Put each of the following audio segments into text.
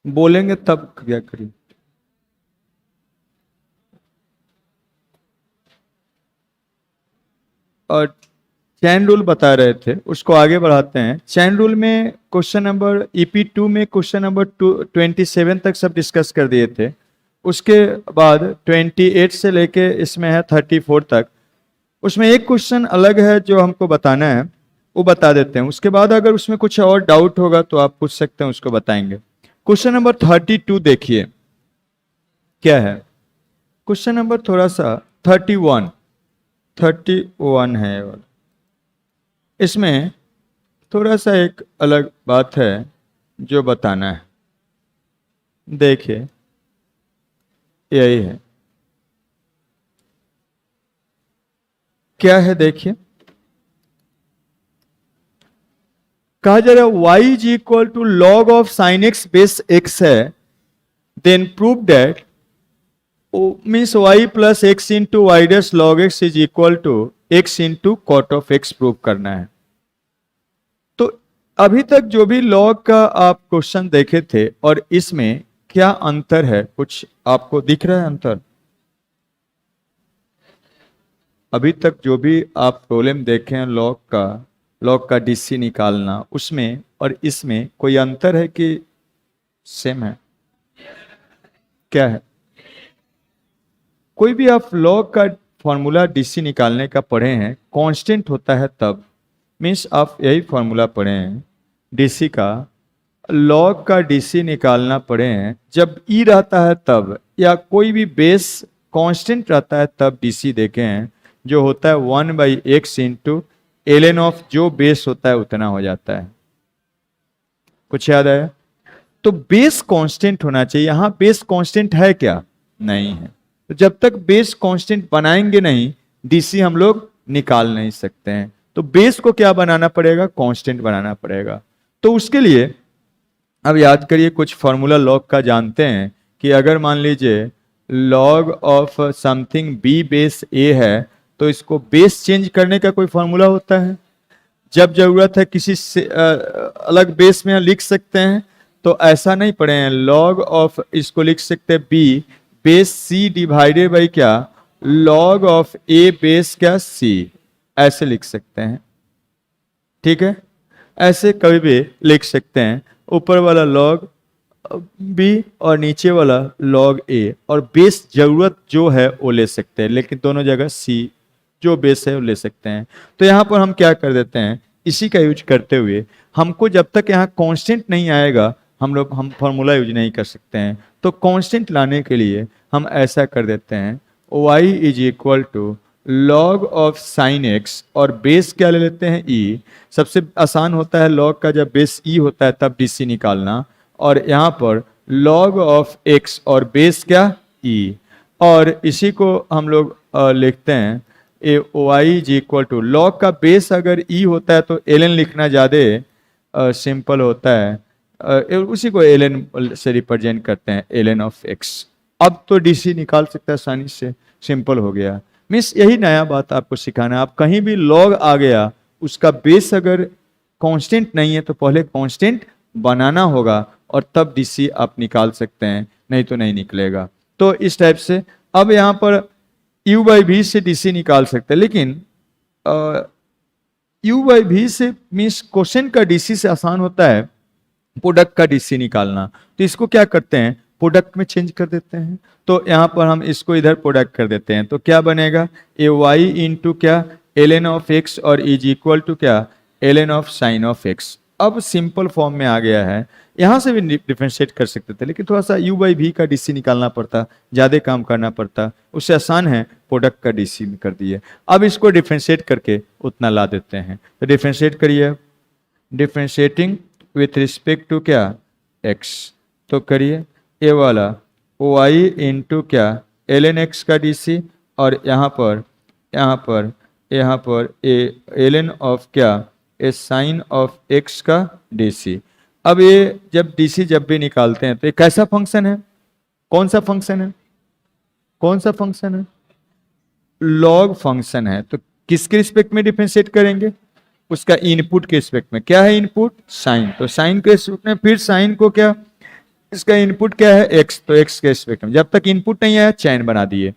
बोलेंगे तब क्या करिए। और चैन रूल बता रहे थे, उसको आगे बढ़ाते हैं। चैन रूल में क्वेश्चन नंबर EP2 में क्वेश्चन नंबर 27 तक सब डिस्कस कर दिए थे। उसके बाद 28 से लेके इसमें है 34 तक। उसमें एक क्वेश्चन अलग है जो हमको बताना है, वो बता देते हैं। उसके बाद अगर उसमें कुछ और डाउट होगा तो आप पूछ सकते हैं, उसको बताएंगे। क्वेश्चन नंबर 32 देखिए क्या है। क्वेश्चन नंबर थोड़ा सा 31 है ये वाला। इसमें थोड़ा सा एक अलग बात है जो बताना है। देखिए यही है, क्या है देखिए। कहा जा रहा है y is equal to log of sine x base x है, then prove that means y plus x into Y dash log x is equal to x into cot of x prove करना है। तो अभी तक जो भी log का आप क्वेश्चन देखे थे और इसमें क्या अंतर है, कुछ आपको दिख रहा है अंतर? अभी तक जो भी आप प्रॉब्लम देखे हैं लॉग का डीसी निकालना, उसमें और इसमें कोई अंतर है कि सेम है? क्या है? कोई भी आप लॉग का फॉर्मूला डीसी निकालने का पढ़े हैं, कांस्टेंट होता है तब। मीन्स आप यही फॉर्मूला पढ़े हैं डीसी का, लॉग का डीसी निकालना पढ़े हैं जब ई रहता है तब, या कोई भी बेस कांस्टेंट रहता है तब डीसी देखे हैं, जो होता है 1/x इंटू एल ऑफ जो बेस होता है उतना हो जाता है। कुछ याद आया? तो बेस कांस्टेंट होना चाहिए। यहां बेस कांस्टेंट है क्या? नहीं है। तो जब तक बेस कांस्टेंट बनाएंगे नहीं, डीसी हम लोग निकाल नहीं सकते हैं। तो बेस को क्या बनाना पड़ेगा? कांस्टेंट बनाना पड़ेगा। तो उसके लिए अब याद करिए, कुछ फॉर्मूला लॉग का जानते हैं कि अगर मान लीजिए log of something b base a है, तो इसको बेस चेंज करने का कोई फॉर्मूला होता है? जब जरूरत है किसी से अलग बेस में लिख सकते हैं। तो ऐसा नहीं पढ़े हैं। लॉग ऑफ इसको लिख सकते हैं B base C divided by क्या, लॉग ऑफ ए बेस क्या सी, ऐसे लिख सकते हैं। ठीक है, ऐसे कभी भी लिख सकते हैं। ऊपर वाला लॉग बी और नीचे वाला लॉग ए, और बेस जरूरत जो है वो ले सकते हैं, लेकिन दोनों जगह सी जो बेस है वो ले सकते हैं। तो यहां पर हम क्या कर देते हैं, इसी का यूज करते हुए हमको जब तक यहाँ कांस्टेंट नहीं आएगा हम फॉर्मूला यूज नहीं कर सकते हैं। तो कांस्टेंट लाने के लिए हम ऐसा कर देते हैं, y is equal to log of sine X, और बेस क्या ले लेते हैं ई। सबसे आसान होता है लॉग का जब बेस ई होता है तब डीसी निकालना, और यहाँ पर लॉग ऑफ एक्स और बेस क्या ई, और इसी को हम लोग लिखते हैं a y is equal to, log का बेस अगर ई होता है तो एल एन लिखना ज़्यादा सिंपल होता है। उसी को एल एन से रिप्रेजेंट करते हैं, एल एन ऑफ एक्स। अब तो डीसी निकाल सकता है आसानी से, सिंपल हो गया। मिस यही नया बात आपको सिखाना है। आप कहीं भी लॉग आ गया, उसका बेस अगर कांस्टेंट नहीं है तो पहले कांस्टेंट बनाना होगा और तब डीसी आप निकाल सकते हैं, नहीं तो नहीं निकलेगा। तो इस टाइप से अब यहाँ पर u बाई भी से डीसी निकाल सकते हैं, लेकिन u बाई भी से मीन्स क्वेश्चन का डीसी से आसान होता है प्रोडक्ट का डीसी निकालना। तो इसको क्या करते हैं, प्रोडक्ट में चेंज कर देते हैं। तो यहाँ पर हम इसको इधर प्रोडक्ट कर देते हैं, तो क्या बनेगा, ए वाई इंटू क्या एल एन ऑफ एक्स और इज इक्वल टू क्या L N of sine of X. अब सिंपल फॉर्म में आ गया है। यहाँ से भी डिफ्रेंशिएट कर सकते थे, लेकिन थोड़ा सा u बाई भी का डीसी निकालना पड़ता, ज़्यादा काम करना पड़ता। उससे आसान है प्रोडक्ट का डीसी कर दिए। अब इसको डिफ्रेंशिएट करके उतना ला देते हैं। तो डिफ्रेंशिएट करिए, डिफ्रेंशिएटिंग विथ रिस्पेक्ट टू क्या x। तो करिए ये वाला y इंटू क्या एल एन एक्स का डीसी, और यहाँ पर एल एन ऑफ क्या ए साइन ऑफ एक्स का डीसी। अब ये जब डीसी जब भी निकालते हैं तो ये कैसा फंक्शन है, कौन सा फंक्शन है, कौन सा फंक्शन है, लॉग फंक्शन है। तो किसके रिस्पेक्ट में डिफरेंशिएट करेंगे, उसका इनपुट के रिस्पेक्ट में। क्या है इनपुट, साइन। तो साइन के रिस्पेक्ट में फिर साइन को क्या इसका इनपुट क्या है x, तो x के रिस्पेक्ट में, जब तक इनपुट नहीं आया चैन बना दिए।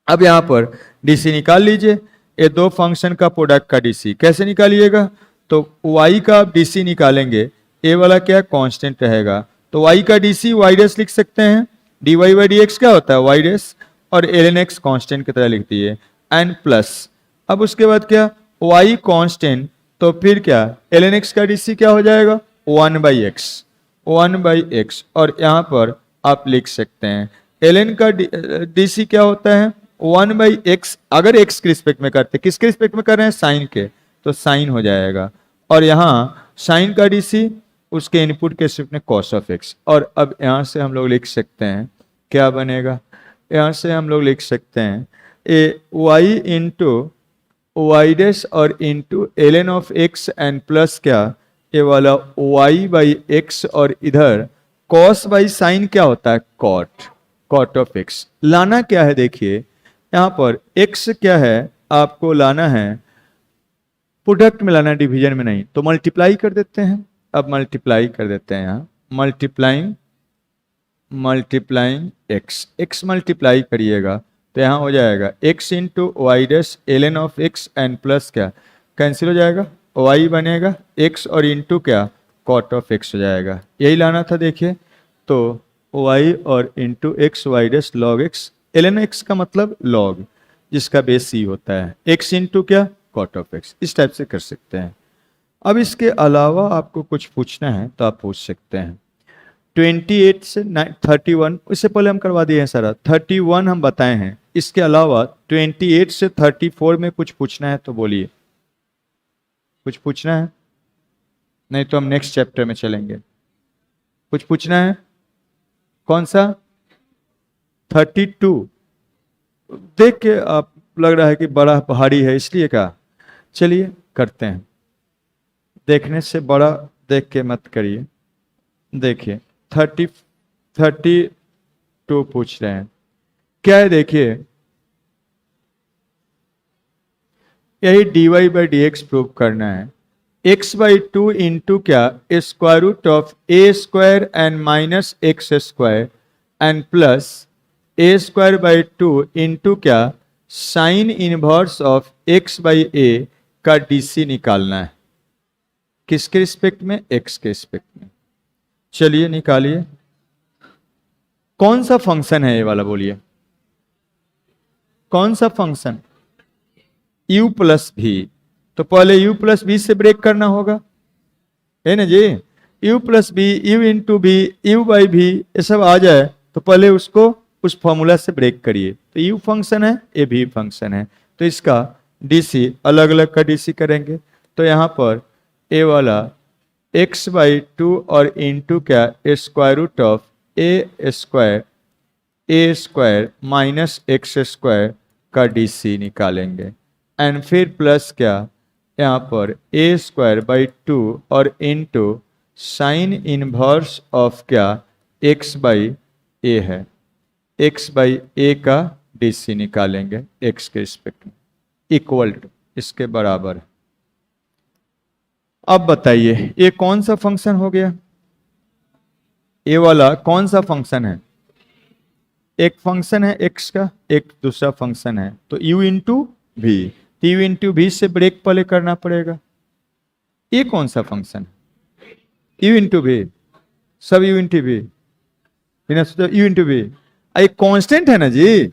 अब यहाँ पर डीसी निकाल लीजिए, ये दो फंक्शन का प्रोडक्ट का डीसी कैसे निकालिएगा, तो y का आप डीसी निकालेंगे, ए वाला क्या कांस्टेंट रहेगा, तो y का डीसी y डैश लिख सकते हैं, dy बाई dx क्या होता है y डैश, और ln x कांस्टेंट की तरह लिख दिए, एन प्लस, अब उसके बाद क्या y कांस्टेंट, तो फिर क्या ln x का डीसी क्या हो जाएगा 1 बाई एक्स, और यहाँ पर आप लिख सकते हैं ln का डीसी क्या होता है 1 बाई एक्स, अगर x के रिस्पेक्ट में करते, किसके रिस्पेक्ट में कर रहे हैं साइन के, तो साइन हो जाएगा, और यहाँ साइन का डीसी उसके इनपुट के रिस्पेक्ट में कॉस ऑफ एक्स, और अब यहाँ से हम लोग लिख सकते हैं क्या बनेगा, यहाँ से हम लोग लिख सकते हैं a Y into Y dash और into ln of X and plus क्या ये वाला y बाई एक्स, और इधर cos बाई साइन क्या होता है कॉट ऑफ एक्स। लाना क्या है देखिए, यहाँ पर x क्या है आपको लाना है, प्रोडक्ट में लाना है डिवीजन में नहीं, तो मल्टीप्लाई कर देते हैं, अब मल्टीप्लाई कर देते हैं, यहाँ मल्टीप्लाइंग x मल्टीप्लाई करिएगा तो यहाँ हो जाएगा x into Y dash ln of X and plus क्या कैंसिल हो जाएगा, y बनेगा x और इंटू क्या कॉट ऑफ x हो जाएगा, यही लाना था देखिए, तो y और into X Y dash log x, ln x का मतलब लॉग जिसका बेस c होता है, x इंटू क्या कॉट ऑफ x, इस टाइप से कर सकते हैं। अब इसके अलावा आपको कुछ पूछना है तो आप पूछ सकते हैं। 28 से 31, इससे पहले हम करवा दिए हैं सारा, 31 हम बताए हैं, इसके अलावा 28 से 34 में कुछ पूछना है तो बोलिए, कुछ पूछना है, नहीं तो हम नेक्स्ट चैप्टर में चलेंगे। कुछ पूछना है, कौन सा 32 देख के आप लग रहा है कि बड़ा भारी है इसलिए क्या, चलिए करते हैं, देखने से बड़ा देख के मत करिए। देखिए 32 पूछ रहे हैं, क्या है देखिए, यही dy बाई dx प्रूव करना है, x बाई 2 इंटू क्या square root of a square and minus x square and plus a square by 2 into क्या sine inverse of x by a का डीसी निकालना है, किसके रिस्पेक्ट में x के रिस्पेक्ट में। चलिए निकालिए, कौन सा फंक्शन है ये वाला बोलिए, कौन सा फंक्शन u प्लस भी, तो पहले u प्लस बी से ब्रेक करना होगा, है ना जी, u plus B, u into B, u by भी, ये सब आ जाए तो पहले उसको उस फॉर्मूला से ब्रेक करिए, तो u फंक्शन है ये भी फंक्शन है, तो इसका डीसी अलग अलग का डीसी करेंगे, तो यहाँ पर a वाला x बाई 2 और इंटू क्या square root of a square minus x square का डीसी निकालेंगे, एंड फिर प्लस क्या यहाँ पर a स्क्वायर बाई 2 और इंटू साइन इनवर्स ऑफ क्या x बाई a है, x बाई a का डीसी निकालेंगे x के रिस्पेक्ट में, इक्वल टू इसके बराबर है। अब बताइए ये कौन सा फंक्शन हो गया, ये वाला कौन सा फंक्शन है, एक फंक्शन है x का, एक दूसरा फंक्शन है, तो u इंटू भी, u इंटू भी से ब्रेक पहले करना पड़ेगा, ये कौन सा फंक्शन है u इंटू भी, सब u इंटू भी, बिना सोचा u इंटू भी, ये कांस्टेंट है ना जी,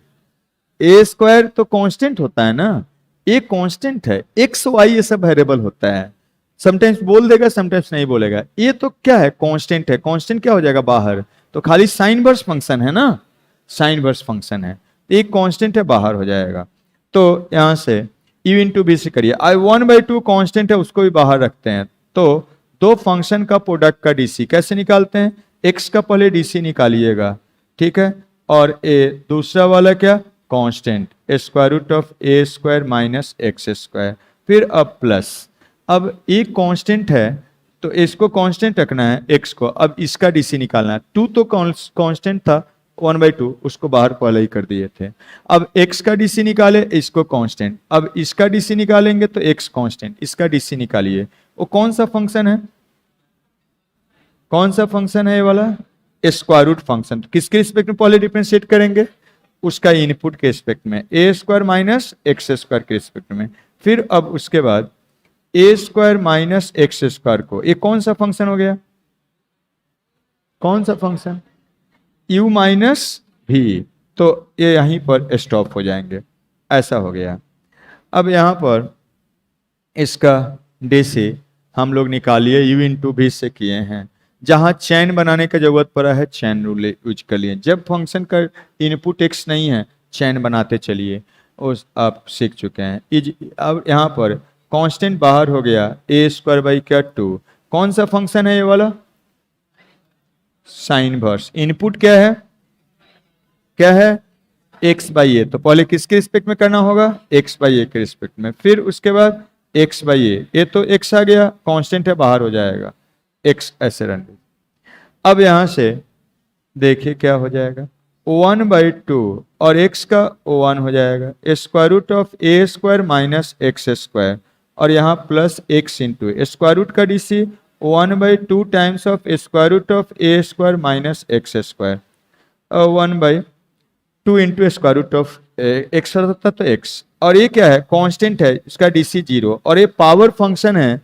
a स्क्वायर तो कांस्टेंट होता है ना, ये कांस्टेंट है, x y ये सब वेरिएबल होता है, समटाइम्स बोल देगा समटाइम्स नहीं बोलेगा, ये तो क्या है कांस्टेंट है, कांस्टेंट क्या हो जाएगा बाहर, तो खाली साइन वर्स फंक्शन है ना, साइन वर्स फंक्शन है, एक कांस्टेंट है बाहर हो जाएगा, तो यहां से u इंटू बी से करिए, आई 1 बाई 2 कॉन्स्टेंट है उसको भी बाहर रखते हैं, तो दो फंक्शन का प्रोडक्ट का डीसी कैसे निकालते हैं, x का पहले डीसी निकालिएगा, ठीक है, और a दूसरा वाला क्या constant square root of a square minus x square, फिर अब प्लस, अब एक कांस्टेंट है तो इसको कांस्टेंट रखना है x को, अब इसका डीसी निकालना है, 2 तो कांस्टेंट था 1 बाई 2 उसको बाहर पहले ही कर दिए थे, अब x का डीसी निकाले, इसको कांस्टेंट, अब इसका डीसी निकालेंगे तो x कांस्टेंट, इसका डीसी निकालिए, वो कौन सा फंक्शन है, कौन सा फंक्शन है ये वाला स्क्वायर रूट फंक्शन, तो किसके रिस्पेक्ट में पहले डिफरेंशिएट करेंगे, उसका इनपुट के रिस्पेक्ट में, ए स्क्वायर माइनस एक्स स्क्वायर के रिस्पेक्ट में। फिर अब उसके बाद ए स्क्वायर माइनस एक्स स्क्वायर को, ये कौन सा फंक्शन हो गया, कौन सा फंक्शन, u माइनस भी, तो ये यहीं पर स्टॉप हो जाएंगे, ऐसा हो गया। अब यहाँ पर इसका डे से हम लोग निकालिए, u इंटू भी से किए हैं, जहाँ चैन बनाने का जरूरत पड़ा है चैन रूल यूज कर लिए। जब फंक्शन का इनपुट x नहीं है चैन बनाते चलिए, उस आप सीख चुके हैं। अब यहाँ पर कांस्टेंट बाहर हो गया, ए स्क्वायर बाई क्या 2, कौन सा फंक्शन है ये वाला, साइन इनवर्स। इनपुट क्या है, क्या है, एक्स बाई ए, तो पहले किसके रिस्पेक्ट में करना होगा, एक्स बाई ए के रिस्पेक्ट में। फिर उसके बाद एक्स बाई ए, ये तो एक्स आ गया, कांस्टेंट है बाहर हो जाएगा, एक्स ऐसे रन। अब यहां से देखिए क्या हो जाएगा, 1/2 और x का 1 हो जाएगा, square root of A square minus x square, और यहाँ plus x into square root का DC 1/2 times of square root of A square minus x square, 1/2 into square root of x होता तो एक्स, और ये क्या है, कांस्टेंट है, इसका डीसी 0, और ये पावर फंक्शन है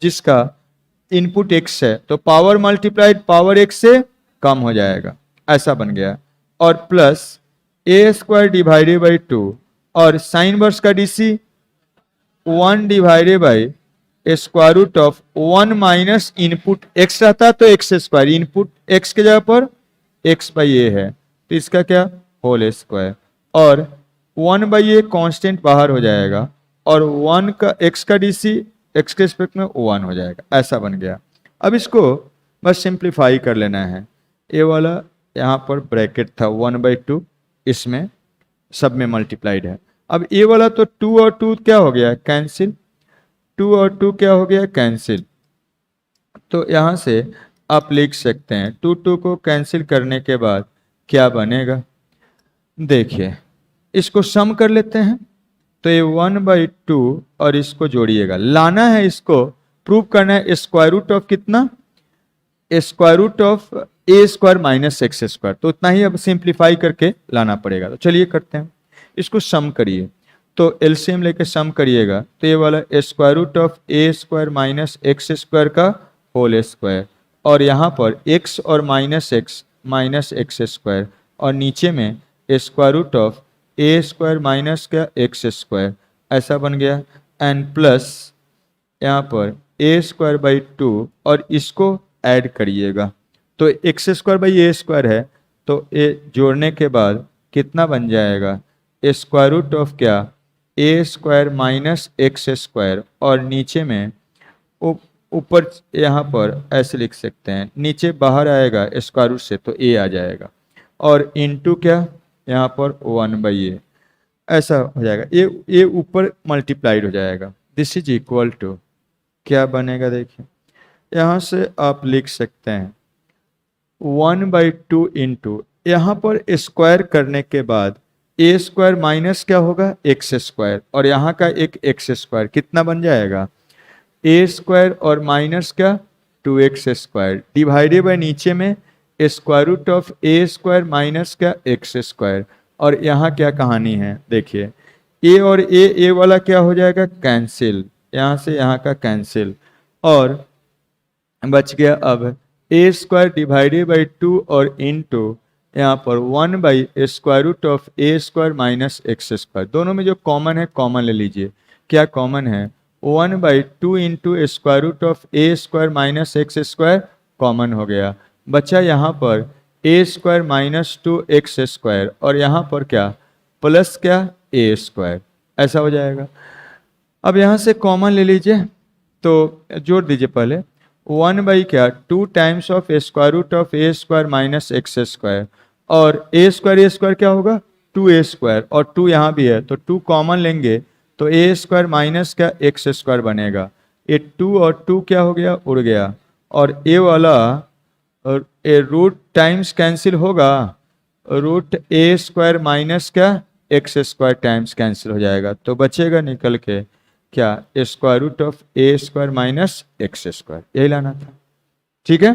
जिसका इनपुट x है, तो पावर मल्टीप्लाइड पावर x से कम हो जाएगा, ऐसा बन गया। और plus A square divided by 2, और साइन वर्स का DC 1 divided by square root of 1 minus input x रहता तो एक्स स्क्वायर, इनपुट x के जगह पर x बाई ए है, तो इसका क्या, होल स्क्वायर, और 1 बाई ए कॉन्स्टेंट बाहर हो जाएगा, और 1 का x का डीसी x के रिस्पेक्ट में 1 हो जाएगा, ऐसा बन गया। अब इसको बस सिंप्लीफाई कर लेना है, ये वाला यहाँ पर ब्रैकेट था 1/2, इसमें सब में मल्टीप्लाइड है। अब ये वाला तो 2 और 2 क्या हो गया, कैंसिल, 2 और 2 क्या हो गया, कैंसिल, तो यहाँ से आप लिख सकते हैं 2 को कैंसिल करने के बाद क्या बनेगा, देखिए इसको सम कर लेते हैं, तो ये 1/2 और इसको जोड़िएगा, लाना है, इसको प्रूव करना है, स्क्वायर रूट ऑफ कितना, square root of A square minus x square, तो उतना ही अब सिंप्लीफाई करके लाना पड़ेगा। तो चलिए करते हैं, इसको सम करिए, तो एलसीएम लेके सम करिएगा, तो ये वाला square root of A square minus x square का होल स्क्वायर, और यहाँ पर एक्स और माइनस एक्स स्क्वायर, और नीचे में square root of A square minus का एक्स स्क्वायर, ऐसा बन गया, एंड प्लस यहाँ पर ए स्क्वायर बाई 2, और इसको ऐड करिएगा, तो x square by A square है, तो ए जोड़ने के बाद कितना बन जाएगा, स्क्वायर रूट ऑफ क्या, ए स्क्वायर माइनस एक्स स्क्वायर, और नीचे में ऊपर यहाँ पर ऐसे लिख सकते हैं, नीचे बाहर आएगा स्क्वायर रूट से तो ए आ जाएगा, और इनटू क्या, यहाँ पर 1/a, ऐसा हो जाएगा, ये ऊपर मल्टीप्लाइड हो जाएगा, दिस इज इक्वल टू क्या बनेगा, देखिए यहाँ से आप लिख सकते हैं 1/2 इंटू, यहाँ पर स्क्वायर करने के बाद ए स्क्वायर माइनस क्या होगा, एक्स स्क्वायर, और यहाँ का एक एक्स स्क्वायर, कितना बन जाएगा, ए स्क्वायर और माइनस का 2x स्क्वायर, डिवाइडेड बाय नीचे में square root of A square minus का एक्स स्क्वायर, और यहाँ क्या कहानी है, देखिए ए और ए वाला क्या हो जाएगा, कैंसिल, यहाँ से यहाँ का कैंसिल, और बच गया अब ए स्क्वायर डिवाइडेड बाई 2 और इनटू यहाँ पर 1 by square root of A square minus x square, दोनों में जो कॉमन है कॉमन ले लीजिए, क्या कॉमन है, 1/2 into square root of A square minus x square common हो गया, बचा यहाँ पर ए स्क्वायर माइनस 2x स्क्वायर, और यहाँ पर क्या, प्लस क्या, ए स्क्वायर, ऐसा हो जाएगा। अब यहाँ से कॉमन ले लीजिए, तो जोड़ दीजिए पहले, 1 बाई क्या, 2 times of square root of A square minus x square, और ए स्क्वायर क्या होगा, 2a स्क्वायर, और 2 यहाँ भी है, तो 2 कॉमन लेंगे तो ए स्क्वायर माइनस का एक्स स्क्वायर बनेगा, ये 2 और 2 क्या हो गया, उड़ गया, और ए वाला और ए रूट टाइम्स कैंसिल होगा, रूट ए स्क्वायर माइनस का एक्स स्क्वायर टाइम्स कैंसिल हो जाएगा, तो बचेगा निकल के क्या, square root of A square minus x square, यही लाना था, ठीक है।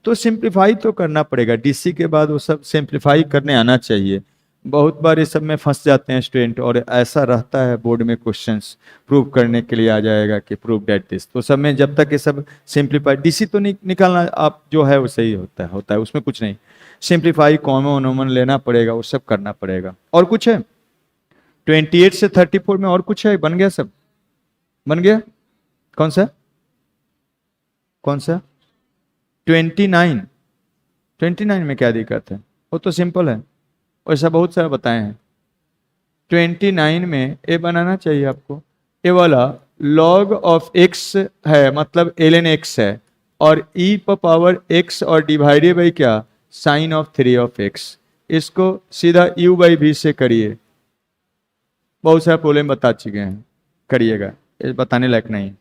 तो सिंप्लीफाई तो करना पड़ेगा, डीसी के बाद वो सब सिंप्लीफाई करने आना चाहिए। बहुत बार ये सब में फंस जाते हैं स्टूडेंट, और ऐसा रहता है बोर्ड में क्वेश्चंस प्रूव करने के लिए आ जाएगा कि प्रूव दैट दिस, तो सब में जब तक ये सब सिंप्लीफाई, डीसी तो निकालना आप जो है वो सही होता है उसमें कुछ नहीं, सिंप्लीफाई कॉमन ओमन लेना पड़ेगा, वो सब करना पड़ेगा। और कुछ है 28 से 34 में, और कुछ है? बन गया सब? बन गया? कौन सा कौन सा? 29 29 में क्या दिक्कत है? वो तो सिंपल है, वैसा बहुत सारा बताए हैं। 29 में ए बनाना चाहिए आपको, ए वाला log ऑफ x है, मतलब ln x है, और e पर पावर x और डिवाइडेड बाई क्या, साइन ऑफ 3 ऑफ x। इसको सीधा u बाई v से करिए, बहुत सारा प्रॉब्लम बता चुके हैं, करिएगा, ये बताने लायक नहीं।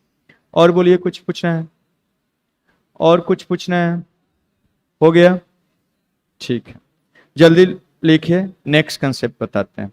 और बोलिए, कुछ पूछना है? और कुछ पूछना है? हो गया? ठीक है, जल्दी लिखिए, नेक्स्ट कंसेप्ट बताते हैं।